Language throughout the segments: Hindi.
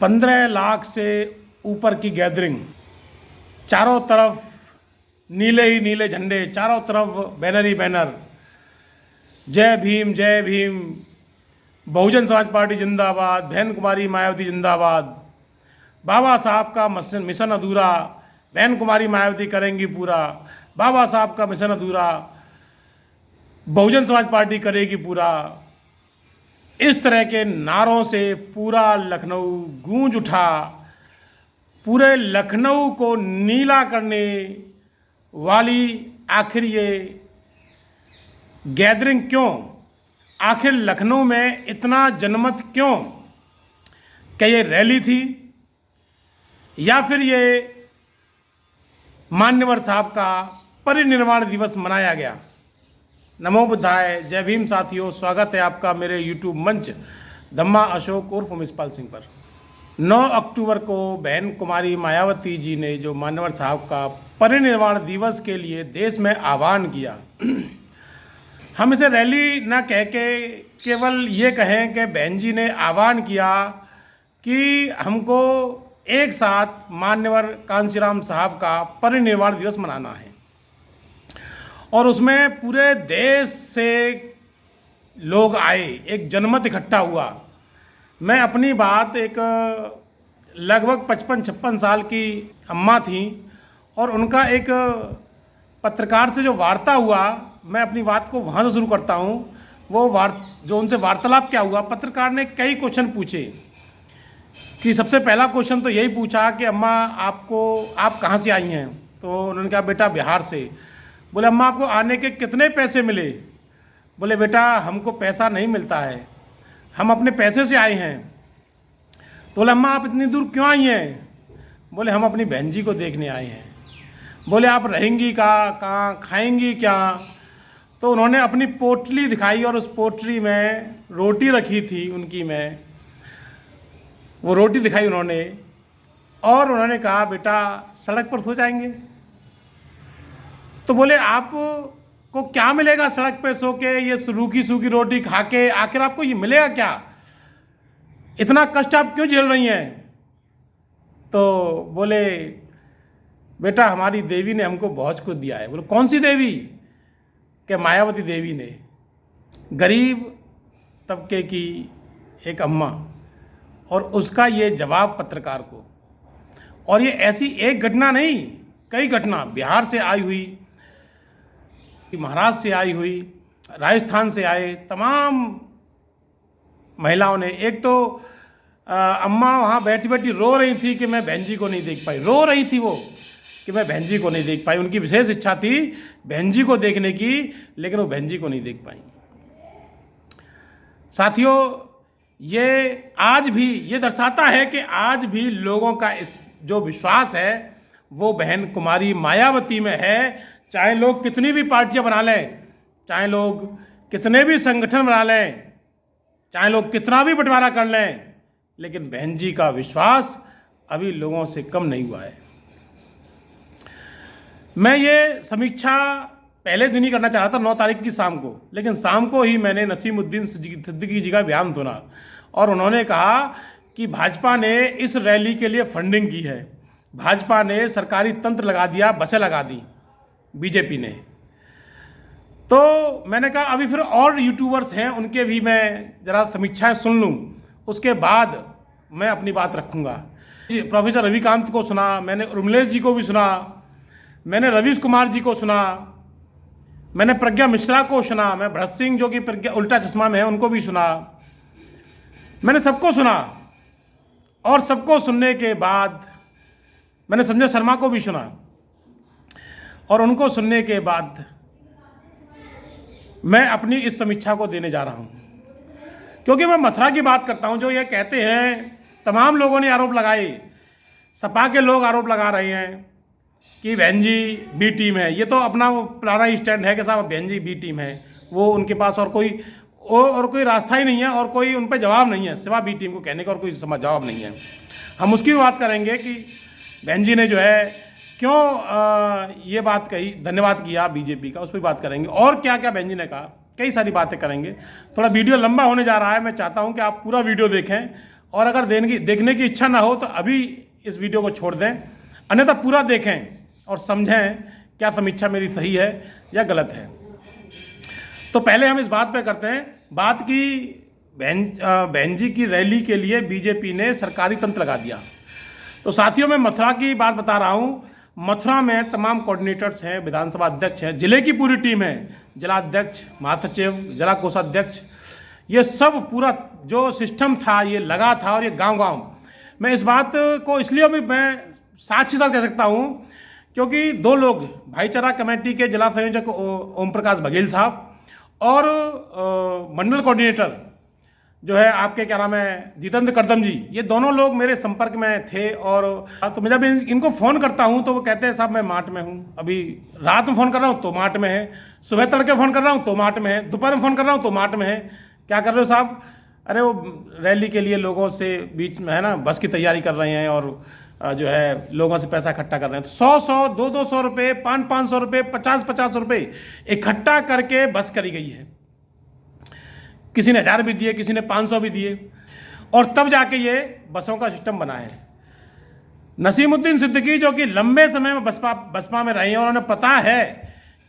15 लाख से ऊपर की गैदरिंग, चारों तरफ नीले ही नीले झंडे, चारों तरफ बैनर ही बैनर, जय भीम जय भीम, बहुजन समाज पार्टी जिंदाबाद, बहन कुमारी मायावती जिंदाबाद, बाबा साहब का मिशन अधूरा, बहन कुमारी मायावती करेंगी पूरा, बाबा साहब का मिशन अधूरा, बहुजन समाज पार्टी करेगी पूरा। इस तरह के नारों से पूरा लखनऊ गूंज उठा। पूरे लखनऊ को नीला करने वाली आखिर ये गैदरिंग क्यों? आखिर लखनऊ में इतना जनमत क्यों? क्या ये रैली थी या फिर ये मान्यवर साहब का परिनिर्वाण दिवस मनाया गया? नमो बुद्धाय, जय भीम साथियों, स्वागत है आपका मेरे यूट्यूब मंच धम्मा अशोक उर्फ मिसपाल सिंह पर। 9 अक्टूबर को बहन कुमारी मायावती जी ने जो मान्यवर साहब का परिनिर्वाण दिवस के लिए देश में आह्वान किया, हम इसे रैली ना कह के केवल ये कहें कि बहन जी ने आह्वान किया कि हमको एक साथ मान्यवर कांशीराम साहब का परिनिर्वाण दिवस मनाना है, और उसमें पूरे देश से लोग आए, एक जनमत इकट्ठा हुआ। मैं अपनी बात, एक लगभग 55-56 साल की अम्मा थी और उनका एक पत्रकार से जो वार्ता हुआ, मैं अपनी बात को वहाँ से शुरू करता हूँ। वो जो उनसे वार्तालाप क्या हुआ, पत्रकार ने कई क्वेश्चन पूछे कि सबसे पहला क्वेश्चन तो यही पूछा कि अम्मा आप कहाँ से आई हैं? तो उन्होंने कहा बेटा बिहार से। बोले अम्मा आपको आने के कितने पैसे मिले? बोले बेटा हमको पैसा नहीं मिलता है, हम अपने पैसे से आए हैं। तो बोले अम्मा आप इतनी दूर क्यों आई हैं? बोले हम अपनी बहन जी को देखने आए हैं। बोले आप रहेंगी कहाँ, खाएंगी क्या? तो उन्होंने अपनी पोटली दिखाई और उस पोटली में रोटी रखी थी उनकी, में वो रोटी दिखाई उन्होंने, और उन्होंने कहा बेटा सड़क पर सो जाएंगे। तो बोले आपको क्या मिलेगा सड़क पे सो के, ये रूखी सूखी रोटी खा के? आखिर आपको ये मिलेगा क्या? इतना कष्ट आप क्यों झेल रही हैं? तो बोले बेटा हमारी देवी ने हमको बहुत कुछ दिया है। बोले कौन सी देवी? कि मायावती देवी ने। गरीब तबके की एक अम्मा, और उसका ये जवाब पत्रकार को। और ये ऐसी एक घटना नहीं, कई घटना, बिहार से आई हुई, महाराष्ट्र से आई हुई, राजस्थान से आए तमाम महिलाओं ने। एक तो अम्मा वहाँ बैठी बैठी रो रही थी कि मैं बहन जी को नहीं देख पाई। रो रही थी वो कि मैं बहन जी को नहीं देख पाई। उनकी विशेष इच्छा थी बहन जी को देखने की, लेकिन वो बहन जी को नहीं देख पाई। साथियों, ये आज भी ये दर्शाता है कि आज भी लोगों का इस जो विश्वास है वो बहन कुमारी मायावती में है। चाहे लोग कितनी भी पार्टियां बना लें, चाहे लोग कितने भी संगठन बना लें, चाहे लोग कितना भी बंटवारा कर लें, लेकिन बहन जी का विश्वास अभी लोगों से कम नहीं हुआ है। मैं ये समीक्षा पहले दिन ही करना चाह रहा था 9 तारीख की शाम को, लेकिन शाम को ही मैंने नसीमुद्दीन सिद्दीकी जी का बयान सुना, और उन्होंने कहा कि भाजपा ने इस रैली के लिए फंडिंग की है, भाजपा ने सरकारी तंत्र लगा दिया, बसें लगा दी बीजेपी ने। तो मैंने कहा अभी फिर और यूट्यूबर्स हैं, उनके भी मैं ज़रा समीक्षाएं सुन लूँ, उसके बाद मैं अपनी बात रखूँगा। प्रोफेसर रविकांत को सुना मैंने, उर्मिलेश जी को भी सुना मैंने, रवीश कुमार जी को सुना मैंने, प्रज्ञा मिश्रा को सुना, मैं भरत सिंह जो कि प्रज्ञा उल्टा चश्मा में है उनको भी सुना। मैंने सबको सुना, और सबको सुनने के बाद मैंने संजय शर्मा को भी सुना, और उनको सुनने के बाद मैं अपनी इस समीक्षा को देने जा रहा हूं। क्योंकि मैं मथुरा की बात करता हूं, जो ये कहते हैं, तमाम लोगों ने आरोप लगाए, सपा के लोग आरोप लगा रहे हैं कि बहन जी बी टीम है। ये तो अपना वो पुराना स्टैंड है कि साहब बहन जी बी टीम है, वो उनके पास और कोई रास्ता ही नहीं है, और कोई उन पर जवाब नहीं है सिवा बी टीम को कहने का, और कोई जवाब नहीं है। हम उसकी भी बात करेंगे कि बहन जी ने जो है क्यों ये बात कही, धन्यवाद किया बीजेपी का, उस पर बात करेंगे। और क्या क्या बहन जी ने कहा, कई सारी बातें करेंगे। थोड़ा वीडियो लंबा होने जा रहा है, मैं चाहता हूं कि आप पूरा वीडियो देखें और अगर देखने की इच्छा ना हो तो अभी इस वीडियो को छोड़ दें, अन्यथा पूरा देखें और समझें क्या समीक्षा मेरी सही है या गलत है। तो पहले हम इस बात पे करते हैं बात की बहन जी की रैली के लिए बीजेपी ने सरकारी तंत्र लगा दिया। तो साथियों, मैं मथुरा की बात बता रहा हूँ। मथुरा में तमाम कोऑर्डिनेटर्स हैं, विधानसभा अध्यक्ष हैं, जिले की पूरी टीम है, जिलाध्यक्ष, महासचिव, जिला कोषाध्यक्ष, ये सब पूरा जो सिस्टम था ये लगा था। और ये गांव-गांव, मैं इस बात को इसलिए भी मैं साक्षी साथ कह सकता हूँ क्योंकि दो लोग, भाईचारा कमेटी के जिला संयोजक ओम प्रकाश बघेल साहब और मंडल कोऑर्डिनेटर जो है आपके क्या नाम है जितेंद्र करदम जी, ये दोनों लोग मेरे संपर्क में थे। और तो मैं जब इनको फ़ोन करता हूँ तो वो कहते हैं साहब मैं मार्ट में हूँ, अभी रात में फ़ोन कर रहा हूँ तो मार्ट में है, सुबह तड़के फ़ोन कर रहा हूँ तो मार्ट में है, दोपहर में फ़ोन कर रहा हूँ तो मार्ट में है। क्या कर रहे हो साहब? अरे वो रैली के लिए लोगों से बीच में है ना बस की तैयारी कर रहे हैं और जो है लोगों से पैसा इकट्ठा कर रहे हैं। तो 100-100, 200-200 रुपये, 500-500 रुपये, 50-50 रुपये इकट्ठा करके बस करी गई है। किसी ने 1000 भी दिए, किसी ने 500 भी दिए, और तब जाके ये बसों का सिस्टम बना है। नसीमुद्दीन सिद्दीकी जो कि लंबे समय में बसपा में रहे हैं और उन्हें पता है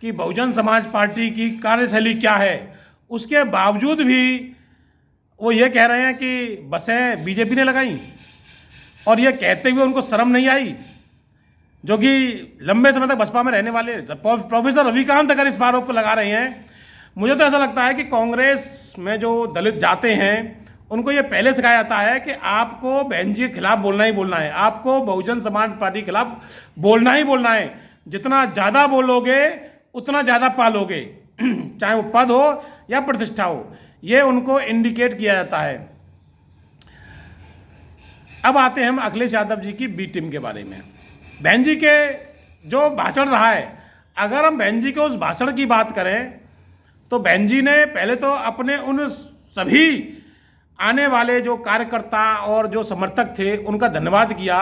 कि बहुजन समाज पार्टी की कार्यशैली क्या है, उसके बावजूद भी वो ये कह रहे हैं कि बसें बीजेपी ने लगाई, और ये कहते हुए उनको शर्म नहीं आई, जो कि लंबे समय तक बसपा में रहने वाले प्रोफेसर रविकांत अगर इस आरोप को लगा रहे हैं। मुझे तो ऐसा लगता है कि कांग्रेस में जो दलित जाते हैं उनको ये पहले सिखाया जाता है कि आपको बहन जी के खिलाफ बोलना ही बोलना है, आपको बहुजन समाज पार्टी के खिलाफ बोलना ही बोलना है। जितना ज़्यादा बोलोगे उतना ज़्यादा पालोगे, चाहे वो पद हो या प्रतिष्ठा हो, ये उनको इंडिकेट किया जाता है। अब आते हैं हम अखिलेश यादव जी की बी टीम के बारे में। बहन जी के जो भाषण रहा है, अगर हम बहन जी के उस भाषण की बात करें तो बहन जी ने पहले तो अपने उन सभी आने वाले जो कार्यकर्ता और जो समर्थक थे उनका धन्यवाद किया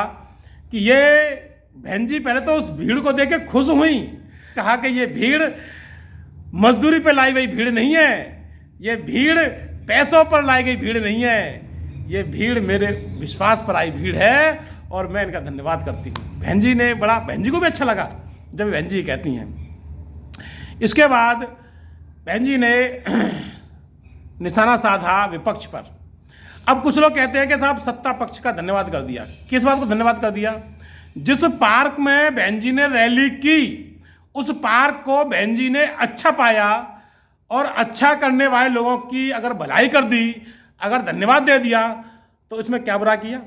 कि ये बहन जी पहले तो उस भीड़ को देख के खुश हुई, कहा कि ये भीड़ मजदूरी पर लाई गई भीड़ नहीं है, ये भीड़ पैसों पर लाई गई भीड़ नहीं है, ये भीड़ मेरे विश्वास पर आई भीड़ है, और मैं इनका धन्यवाद करती हूँ। बहन जी ने बहन जी को भी अच्छा लगा जब बहन जी कहती हैं। इसके बाद बहन जी ने निशाना साधा विपक्ष पर। अब कुछ लोग कहते हैं कि साहब सत्ता पक्ष का धन्यवाद कर दिया। किस बात को धन्यवाद कर दिया? जिस पार्क में बहन जी ने रैली की उस पार्क को बहन जी ने अच्छा पाया, और अच्छा करने वाले लोगों की अगर भलाई कर दी, अगर धन्यवाद दे दिया, तो इसमें क्या बुरा किया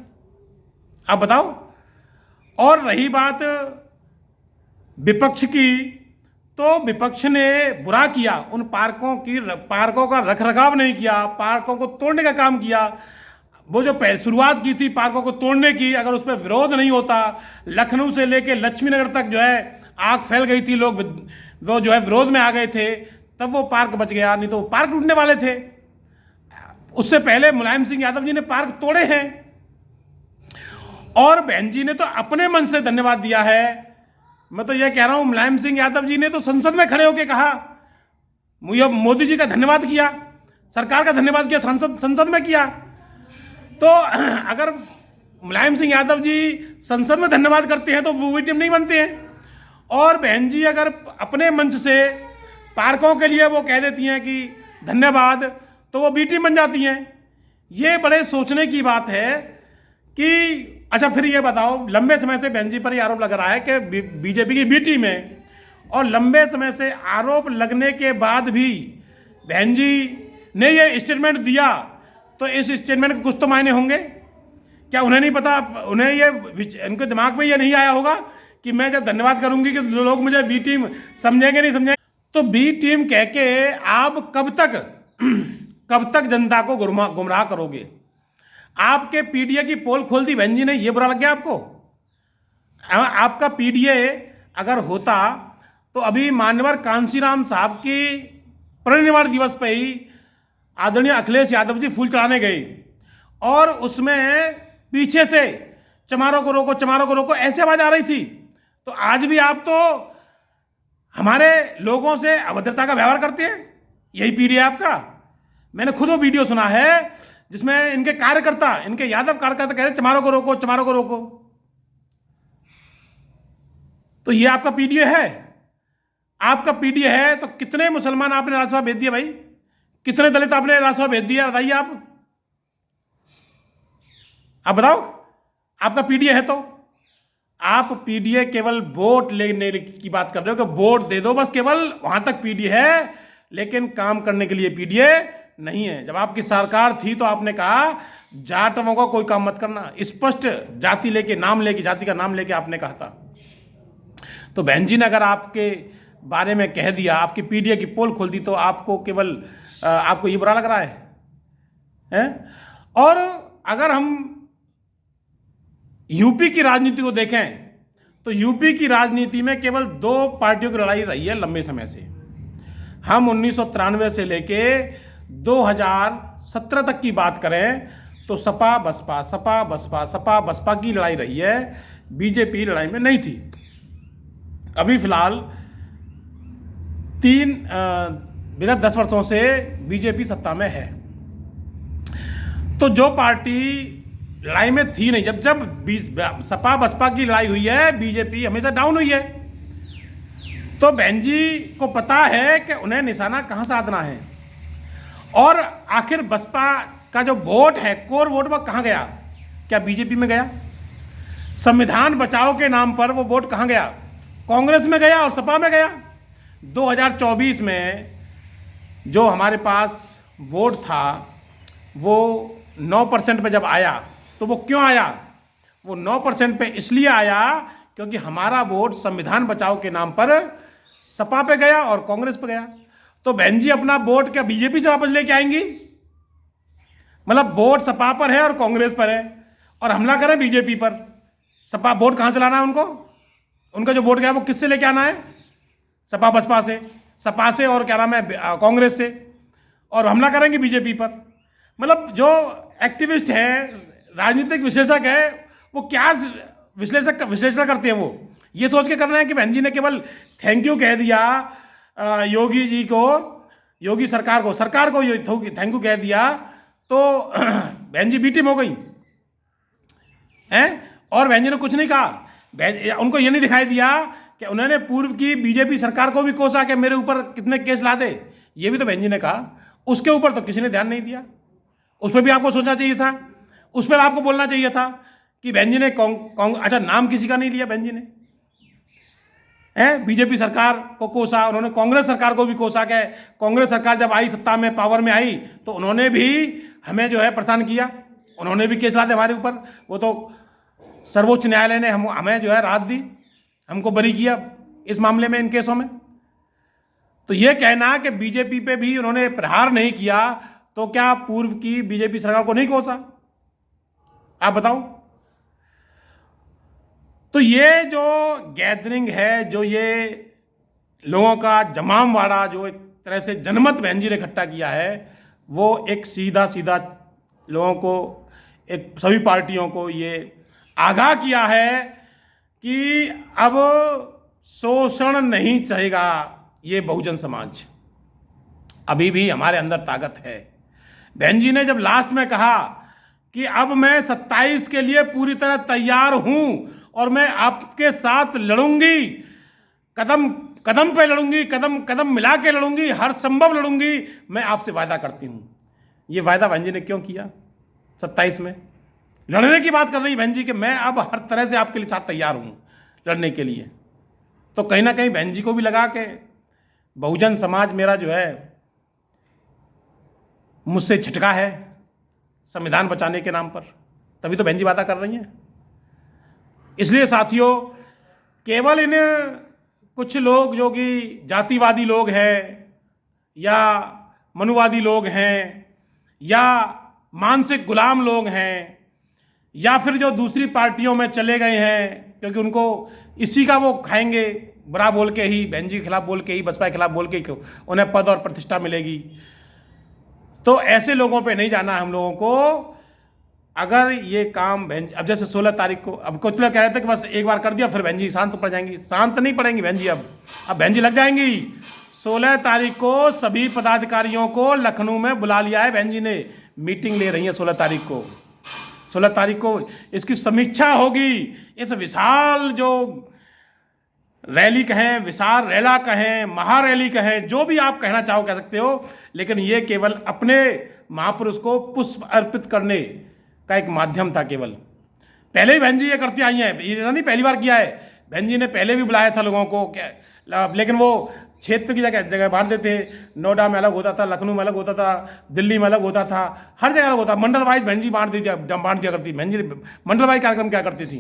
आप बताओ। और रही बात विपक्ष की, तो विपक्ष ने बुरा किया, उन पार्कों का रखरखाव नहीं किया, पार्कों को तोड़ने का काम किया। वो जो शुरुआत की थी पार्कों को तोड़ने की, अगर उस पर विरोध नहीं होता, लखनऊ से लेके लक्ष्मी नगर तक जो है आग फैल गई थी, लोग वो जो है विरोध में आ गए थे, तब वो पार्क बच गया, नहीं तो वो पार्क टूटने वाले थे। उससे पहले मुलायम सिंह यादव जी ने पार्क तोड़े हैं, और बहन जी ने तो अपने मन से धन्यवाद दिया है। मैं तो यह कह रहा हूं, मुलायम सिंह यादव जी ने तो संसद में खड़े होकर कहा, मोदी जी का धन्यवाद किया, सरकार का धन्यवाद किया, संसद में किया। तो अगर मुलायम सिंह यादव जी संसद में धन्यवाद करते हैं तो वो बी टीम नहीं बनते हैं, और बहन जी अगर अपने मंच से पार्कों के लिए वो कह देती हैं कि धन्यवाद, तो वो बी टीम बन जाती हैं। ये बड़े सोचने की बात है कि अच्छा फिर ये बताओ, लंबे समय से बहन जी पर ये आरोप लग रहा है कि बीजेपी की बी टीम है, और लंबे समय से आरोप लगने के बाद भी बहन जी ने ये स्टेटमेंट दिया, तो इस स्टेटमेंट के कुछ तो मायने होंगे। क्या उन्हें नहीं पता, उन्हें ये इनके दिमाग में ये नहीं आया होगा कि मैं जब धन्यवाद करूंगी कि लोग मुझे बी टीम समझेंगे नहीं समझेंगे? तो बी टीम कह के आप कब तक जनता को गुमराह करोगे? आपके पीडीए की पोल खोल दी बहन जी ने, ये बुरा लग गया आपको? आपका पीडीए अगर होता तो अभी मान्यवर कांशीराम साहब की परिनिर्वाण दिवस पे ही आदरणीय अखिलेश यादव जी फूल चढ़ाने गए, और उसमें पीछे से चमारों को रोको, चमारों को रोको, ऐसे आवाज आ रही थी। तो आज भी आप तो हमारे लोगों से अभद्रता का व्यवहार करते हैं, यही पीडीए आपका। मैंने खुद वो वीडियो सुना है जिसमें इनके कार्यकर्ता, इनके यादव कार्यकर्ता कह रहे चमारों को रोको, चमारों को रोको। तो ये आपका पीडीए है? आपका पीडीए है तो कितने मुसलमान आपने राज्यसभा भेज दिया भाई? कितने दलित आपने राज्यसभा भेज दिया? बताइए आप बताओ। आपका पीडीए है तो आप पीडीए केवल वोट लेने की बात कर रहे हो कि वोट दे दो बस, केवल वहां तक पीडीए है, लेकिन काम करने के लिए पीडीए नहीं है। जब आपकी सरकार थी तो आपने कहा जाटवों का कोई काम मत करना, स्पष्ट जाति लेके, नाम लेके, जाति का नाम लेके आपने कहा था। तो बहन जी ने अगर आपके बारे में कह दिया, आपकी पीडीए की पोल खोल दी, तो आपको केवल आपको ये बुरा लग रहा है? और अगर हम यूपी की राजनीति को देखें तो यूपी की राजनीति में केवल दो पार्टियों की लड़ाई रही है लंबे समय से। हम 1993 से लेके 2017 तक की बात करें तो सपा बसपा, सपा बसपा, सपा बसपा की लड़ाई रही है, बीजेपी लड़ाई में नहीं थी। अभी फिलहाल विगत 10 वर्षों से बीजेपी सत्ता में है। तो जो पार्टी लड़ाई में थी नहीं, जब सपा बसपा की लड़ाई हुई है, बीजेपी हमेशा डाउन हुई है। तो बहन जी को पता है कि उन्हें निशाना कहां साधना है। और आखिर बसपा का जो वोट है, कोर वोट, वह कहां गया? क्या बीजेपी में गया? संविधान बचाओ के नाम पर वो वोट कहां गया? कांग्रेस में गया और सपा में गया। 2024 में जो हमारे पास वोट था वो 9% पे जब आया, तो वो क्यों आया? वो 9% पे इसलिए आया क्योंकि हमारा वोट संविधान बचाओ के नाम पर सपा पे गया और कांग्रेस पे गया। तो बहन जी अपना वोट क्या बीजेपी से वापस लेके आएंगी? मतलब वोट सपा पर है और कांग्रेस पर है और हमला करें बीजेपी पर। सपा वोट कहां से लाना है उनको? उनका जो वोट गया वो किससे लेके आना है? सपा बसपा से, सपा से और क्या नाम है, कांग्रेस से, और हमला करेंगे बीजेपी पर। मतलब जो एक्टिविस्ट है, राजनीतिक विश्लेषक है, वो क्या विश्लेषण करते हैं? वो ये सोच के कर रहे हैं कि बहन जी ने केवल थैंक यू कह दिया योगी जी को, योगी सरकार को थैंक यू कह दिया तो बहन जी बी टीम हो गई हैं। और बहन जी ने कुछ नहीं कहा, उनको ये नहीं दिखाई दिया कि उन्होंने पूर्व की बीजेपी सरकार को भी कोसा कि मेरे ऊपर कितने केस ला दे। ये भी तो बहन जी ने कहा। उसके ऊपर तो किसी ने ध्यान नहीं दिया। उस पर भी आपको सोचना चाहिए था, उस पर आपको बोलना चाहिए था कि बहन जी ने अच्छा, नाम किसी का नहीं लिया बहन जी ने, बीजेपी सरकार को कोसा। उन्होंने कांग्रेस सरकार को भी कोसा कि कांग्रेस सरकार जब आई, सत्ता में, पावर में आई, तो उन्होंने भी हमें जो है परेशान किया, उन्होंने भी केस ला दिए हमारे ऊपर। वो तो सर्वोच्च न्यायालय ने हमें जो है राहत दी, हमको बरी किया इस मामले में, इन केसों में। तो ये कहना कि बीजेपी पे भी उन्होंने प्रहार नहीं किया, तो क्या पूर्व की बीजेपी सरकार को नहीं कोसा? आप बताओ। तो ये जो गैदरिंग है, जो ये लोगों का जमावड़ा, जो एक तरह से जनमत बहन जी ने इकट्ठा किया है, वो एक सीधा सीधा लोगों को, एक सभी पार्टियों को ये आगाह किया है कि अब शोषण नहीं चाहेगा ये बहुजन समाज। अभी भी हमारे अंदर ताकत है। बहन जी ने जब लास्ट में कहा कि अब मैं 27 के लिए पूरी तरह तैयार हूं और मैं आपके साथ लड़ूंगी, कदम कदम पे लड़ूंगी, कदम कदम मिला के लड़ूंगी, हर संभव लड़ूंगी, मैं आपसे वायदा करती हूं। ये वायदा बहन जी ने क्यों किया 27 में? लड़ने की बात कर रही बहन जी कि मैं अब हर तरह से आपके लिए साथ तैयार हूं लड़ने के लिए। तो कहीं ना कहीं बहन जी को भी लगा कि बहुजन समाज मेरा जो है मुझसे छिटका है संविधान बचाने के नाम पर, तभी तो बहन जी वादा कर रही हैं। इसलिए साथियों, केवल इन कुछ लोग जो कि जातिवादी लोग हैं या मनुवादी लोग हैं या मानसिक गुलाम लोग हैं या फिर जो दूसरी पार्टियों में चले गए हैं क्योंकि उनको इसी का वो खाएंगे, बुरा बोल के ही, बहन जी के खिलाफ बोल के ही, बसपा के खिलाफ बोल के ही उन्हें पद और प्रतिष्ठा मिलेगी, तो ऐसे लोगों पे नहीं जाना है हम लोगों को। अगर ये काम बहन, अब जैसे 16 तारीख को, अब कुछ लोग कह रहे थे कि बस एक बार कर दिया फिर बहन जी शांत पड़ जाएंगी। शांत नहीं पड़ेंगी बहन जी, अब बहन जी लग जाएंगी। 16 तारीख को सभी पदाधिकारियों को लखनऊ में बुला लिया है बहन जी ने। मीटिंग ले रही हैं 16 तारीख को। 16 तारीख को इसकी समीक्षा होगी। इस विशाल जो रैली कहें, विशाल रैला कहें, महारैली कहें, जो भी आप कहना चाहो कह सकते हो, लेकिन ये केवल अपने महापुरुष को पुष्प अर्पित करने का एक माध्यम था केवल। पहले ही बहन जी ये करती आई हैं, ये नहीं पहली बार किया है। बहन जी ने पहले भी बुलाया था लोगों को, लेकिन वो क्षेत्र की जगह बांटते थे। नोएडा में अलग होता था, लखनऊ में अलग होता था, दिल्ली में अलग होता था, हर जगह अलग होता। मंडल वाइज बहन जी बांट दिया करती। बहन जी मंडल वाइज कार्यक्रम क्या करती थी।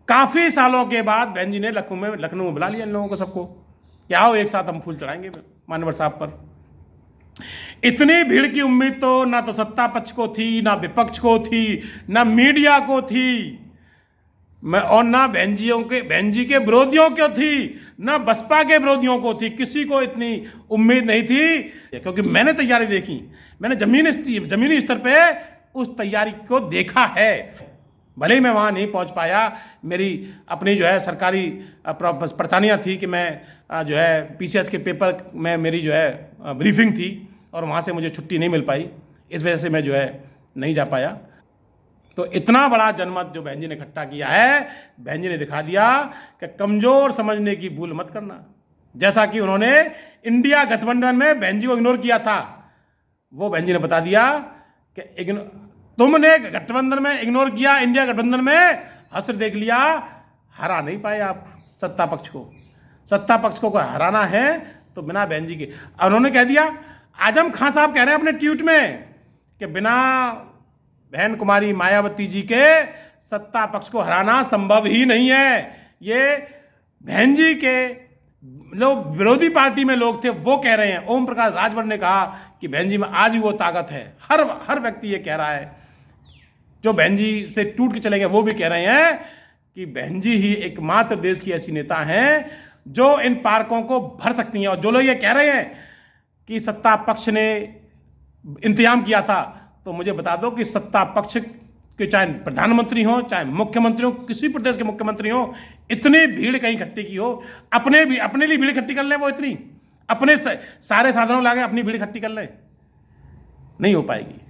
काफ़ी सालों के बाद बहन जी ने लखनऊ में बुला लिया इन लोगों को, सबको, कि आओ एक साथ हम फूल चढ़ाएंगे मान्यवर साहब पर। इतनी भीड़ की उम्मीद तो ना तो सत्ता पक्ष को थी, ना विपक्ष को थी, ना मीडिया को थी, और ना बहन जी के विरोधियों को थी, ना बसपा के विरोधियों को थी। किसी को इतनी उम्मीद नहीं थी, क्योंकि मैंने तैयारी देखी, मैंने जमीनी स्तर पे उस तैयारी को देखा है। भले ही मैं वहाँ नहीं पहुँच पाया, मेरी अपनी जो है सरकारी परेशानियाँ थी कि मैं जो है PCS के पेपर में मेरी जो है ब्रीफिंग थी, और वहाँ से मुझे छुट्टी नहीं मिल पाई, इस वजह से मैं जो है नहीं जा पाया। तो इतना बड़ा जनमत जो बहन जी ने इकट्ठा किया है, बहन जी ने दिखा दिया कि कमज़ोर समझने की भूल मत करना। जैसा कि उन्होंने इंडिया गठबंधन में बहन जी को इग्नोर किया था, वो बहन जी ने बता दिया कि तुमने गठबंधन में इग्नोर किया, इंडिया गठबंधन में हसर देख लिया, हरा नहीं पाए आप सत्ता पक्ष को। सत्ता पक्ष को हराना है तो बिना बहन जी के। उन्होंने कह दिया, आजम खान साहब कह रहे हैं अपने ट्वीट में कि बिना बहन कुमारी मायावती जी के सत्ता पक्ष को हराना संभव ही नहीं है। ये बहन जी के लोग, विरोधी पार्टी में लोग थे, वो कह रहे हैं। ओम प्रकाश राजभर ने कहा कि बहन जी में आज भी वो ताकत है। हर व्यक्ति ये कह रहा है, जो बहन जी से टूट के चले गए वो भी कह रहे हैं कि बहन जी ही एकमात्र देश की ऐसी नेता हैं जो इन पार्कों को भर सकती हैं। और जो लोग ये कह रहे हैं कि सत्ता पक्ष ने इंतजाम किया था, तो मुझे बता दो कि सत्ता पक्ष के चाहे प्रधानमंत्री हो, चाहे मुख्यमंत्री हो, किसी प्रदेश के मुख्यमंत्री हो, इतनी भीड़ कहीं इकट्ठी की हो, अपने लिए भीड़ इकट्ठी कर लें, वो इतनी अपने सारे साधनों लागे अपनी भीड़ इकट्ठी कर लें, नहीं हो पाएगी।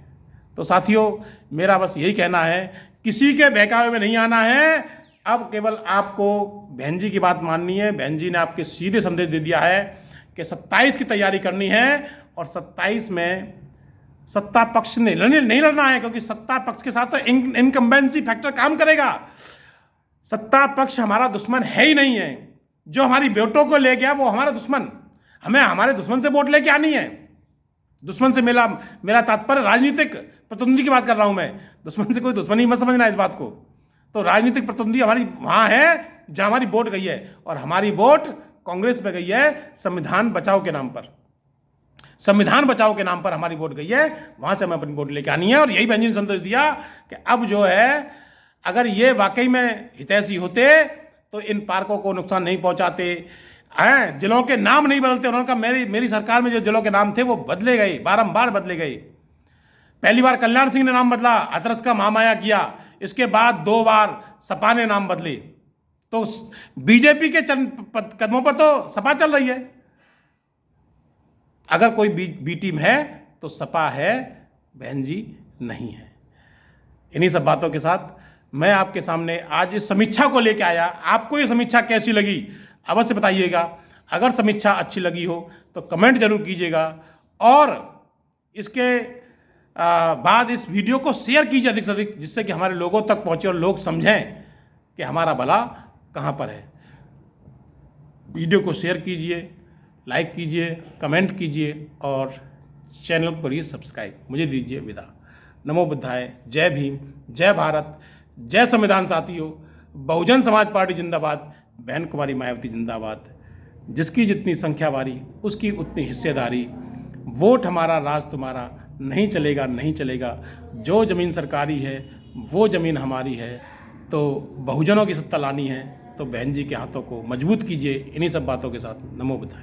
तो साथियों, मेरा बस यही कहना है, किसी के बहकावे में नहीं आना है। अब केवल आपको बहन जी की बात माननी है। बहन जी ने आपके सीधे संदेश दे दिया है कि 27 की तैयारी करनी है, और 27 में सत्ता पक्ष ने नहीं लड़ना है, क्योंकि सत्ता पक्ष के साथ तो इनकम्बेंसी फैक्टर काम करेगा। सत्ता पक्ष हमारा दुश्मन है ही नहीं है। जो हमारी वोटों को ले गया वो हमारा दुश्मन, हमें हमारे दुश्मन से वोट लेके आनी है। दुश्मन से मेरा तात्पर्य राजनीतिक प्रतिद्वंदी की बात कर रहा हूं मैं। दुश्मन से कोई दुश्मनी मत समझना इस बात को। तो राजनीतिक प्रतिद्वंदी हमारी वहाँ है जहाँ हमारी वोट गई है, और हमारी वोट कांग्रेस पे गई है संविधान बचाओ के नाम पर। संविधान बचाओ के नाम पर हमारी वोट गई है, वहाँ से हमें अपनी वोट लेके आनी है। और यही बहन जी ने संदेश दिया कि अब जो है, अगर ये वाकई में हितैषी होते तो इन पार्कों को नुकसान नहीं पहुँचाते हैं, जिलों के नाम नहीं बदलते। उन्होंने कहा मेरी सरकार में जो जिलों के नाम थे वो बदले गए, बारंबार बदले गए। पहली बार कल्याण सिंह ने नाम बदला, हाथरस का महामाया किया। इसके बाद 2 बार सपा ने नाम बदले। तो बीजेपी के कदमों पर तो सपा चल रही है। अगर कोई बी टीम है तो सपा है, बहन जी नहीं है। इन्हीं सब बातों के साथ मैं आपके सामने आज इस समीक्षा को लेकर आया। आपको ये समीक्षा कैसी लगी अवश्य बताइएगा। अगर समीक्षा अच्छी लगी हो तो कमेंट जरूर कीजिएगा, और इसके बाद इस वीडियो को शेयर कीजिए अधिक से अधिक, जिससे कि हमारे लोगों तक पहुंचे और लोग समझें कि हमारा भला कहां पर है। वीडियो को शेयर कीजिए, लाइक कीजिए, कमेंट कीजिए, और चैनल को करिए सब्सक्राइब। मुझे दीजिए विदा। नमो बुद्धाय। जय भीम, जय भारत, जय संविधान साथियों। बहुजन समाज पार्टी जिंदाबाद, बहन कुमारी मायावती जिंदाबाद। जिसकी जितनी संख्या बारी उसकी उतनी हिस्सेदारी। वोट हमारा, राज तुम्हारा, नहीं चलेगा नहीं चलेगा। जो ज़मीन सरकारी है वो ज़मीन हमारी है। तो बहुजनों की सत्ता लानी है तो बहन जी के हाथों को मजबूत कीजिए। इन्हीं सब बातों के साथ नमो बुद्धाय।